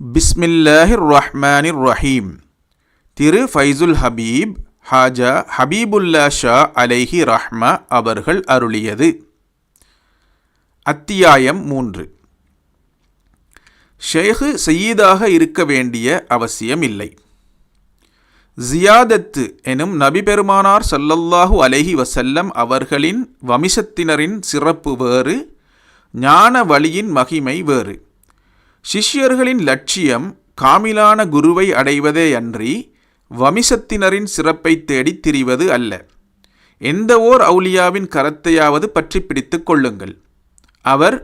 பிஸ்மில்லாஹிர் ரஹ்மானிர் ரஹீம். திரு ஃபைசுல் ஹபீப் ஹாஜா ஹபீபுல்லா ஷா அலைஹி ரஹ்மா அவர்கள் அருளியது. அத்தியாயம் 3. ஷேഖ് சையீதாக இருக்க வேண்டிய அவசியமில்லை. ஜியாதத்து எனும் நபி பெருமானார் ஸல்லல்லாஹு அலைஹி வஸல்லம் அவர்களின் வம்சத்தினரின் சிறப்பு வேறு, ஞான வழியின் மகிமை வேறு. சிஷ்யர்களின் லட்சியம் காமிலான குருவை அடைவதே அன்றி வம்சத்தினரின் சிறப்பை தேடித் திரிவது அல்ல. எந்த ஓர் அவுலியாவின் கரத்தையாவது பற்றி பிடித்து கொள்ளுங்கள். அவர்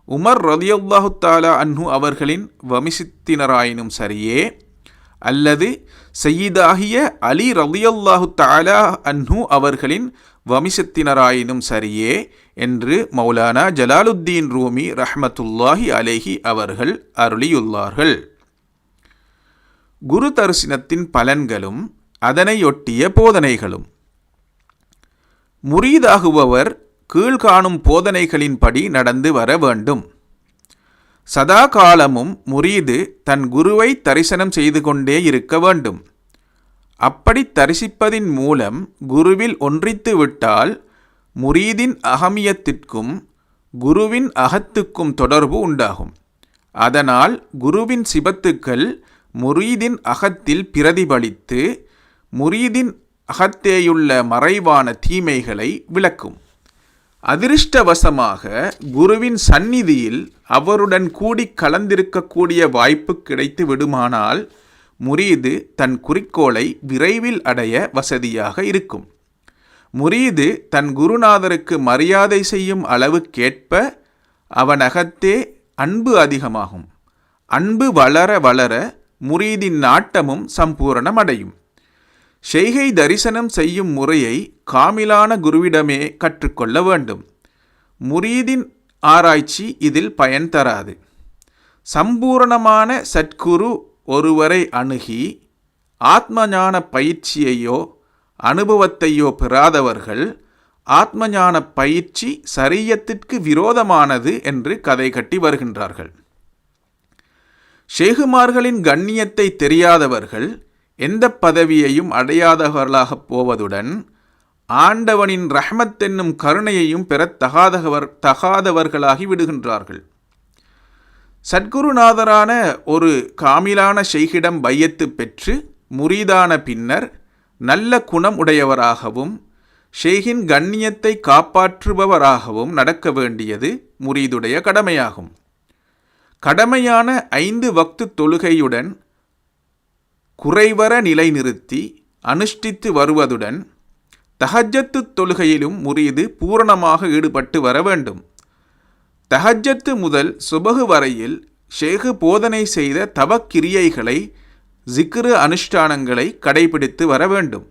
உமர் ரலியல்லாஹு தஆலா அன்ஹு அவர்களின் வம்சத்தினராயினும் சரியே, அல்லது சய்யிதாகிய அலி ரலியல்லாஹு தஆலா அன்ஹு அவர்களின் வம்சத்தினராயினும் சரியே என்று மௌலானா ஜலாலுத்தீன் ரூமி ரஹ்மத்துல்லாஹி அலைஹி அவர்கள் அருளியுள்ளார்கள். குரு தரிசனத்தின் பலன்களும் அதனையொட்டிய போதனைகளும். முரீதாகுபவர் கீழ்காணும் போதனைகளின்படி நடந்து வர வேண்டும். சதா காலமும் முரீது தன் குருவை தரிசனம் செய்து கொண்டே இருக்க வேண்டும். அப்படி தரிசிப்பதின் மூலம் குருவில் ஒன்றித்து விட்டால் முரீதின் அகமியத்திற்கும் குருவின் அகத்துக்கும் தொடர்பு உண்டாகும். அதனால் குருவின் சிபத்துக்கள் முரீதின் அகத்தில் பிரதிபலித்து முரீதின் அகத்தேயுள்ள மறைவான தீமைகளை விளக்கும். அதிர்ஷ்டவசமாக குருவின் சந்நிதியில் அவருடன் கூடி கலந்திருக்கக்கூடிய வாய்ப்பு கிடைத்து விடுமானால் முரீது தன் குறிக்கோளை விரைவில் அடைய வசதியாக இருக்கும். முரீது தன் குருநாதருக்கு மரியாதை செய்யும் அளவுக்கேற்ப அவனகத்தே அன்பு அதிகமாகும். அன்பு வளர வளர முரீதின் நாட்டமும் சம்பூரணமடையும். ஷேகை தரிசனம் செய்யும் முறையை காமிலான குருவிடமே கற்றுக்கொள்ள வேண்டும். முரீதின் ஆராய்ச்சி இதில் பயன் தராது. சம்பூரணமான சத்குரு ஒருவரை அணுகி ஆத்மஞான பயிற்சியையோ அனுபவத்தையோ பெறாதவர்கள் ஆத்மஞான பயிற்சி சரியத்திற்கு விரோதமானது என்று கதை கட்டி வருகின்றார்கள். ஷேகுமார்களின் கண்ணியத்தை தெரியாதவர்கள் எந்த பதவியையும் அடையாதவர்களாகப் போவதுடன் ஆண்டவனின் ரஹ்மத் என்னும் கருணையையும் பெறத் தகாதவர்களாகி விடுகின்றார்கள். சத்குருநாதரான ஒரு காமிலான ஷேகிடம் பையத்து பெற்று முரீதான பின்னர் நல்ல குணம் உடையவராகவும் ஷேகின் கண்ணியத்தை காப்பாற்றுபவராகவும் நடக்க வேண்டியது முரீதுடைய கடமையாகும். கடமையான 5 வக்து தொழுகையுடன் குறைவர நிலைநிறுத்தி அனுஷ்டித்து வருவதுடன் தஹஜ்ஜத்து தொழுகையிலும் முரீது பூரணமாக ஈடுபட்டு வர வேண்டும். தஹஜ்ஜத்து முதல் சுபகு வரையில் ஷேகு போதனை செய்த தவக்கிரியைகளை ஜிக்ரு அனுஷ்டானங்களை கடைபிடித்து வர வேண்டும்.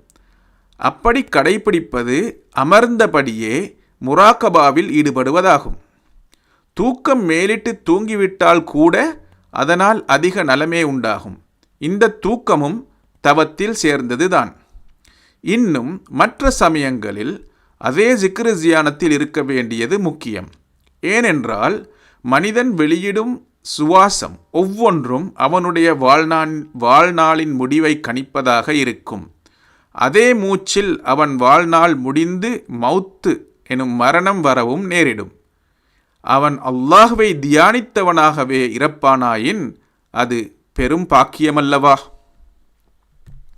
அப்படி கடைபிடிப்பது அமர்ந்தபடியே முராக்கபாவில் ஈடுபடுவதாகும். தூக்கம் மேலிட்டு தூங்கிவிட்டால் கூட அதனால் அதிக நலமே உண்டாகும். இந்த தூக்கமும் தவத்தில் சேர்ந்ததுதான். இன்னும் மற்ற சமயங்களில் அதே ஜிக்ரு ஜியானத்தில் இருக்க வேண்டியது முக்கியம். ஏனென்றால் மனிதன் வெளியிடும் சுவாசம் ஒவ்வொன்றும் அவனுடைய வாழ்நாளின் முடிவை கணிப்பதாக இருக்கும். அதே மூச்சில் அவன் வாழ்நாள் முடிந்து மௌத்து எனும் மரணம் வரவும் நேரிடும். அவன் அல்லாஹ்வை தியானித்தவனாகவே இறப்பானாயின் அது பெரும் பாக்கியமல்லவா?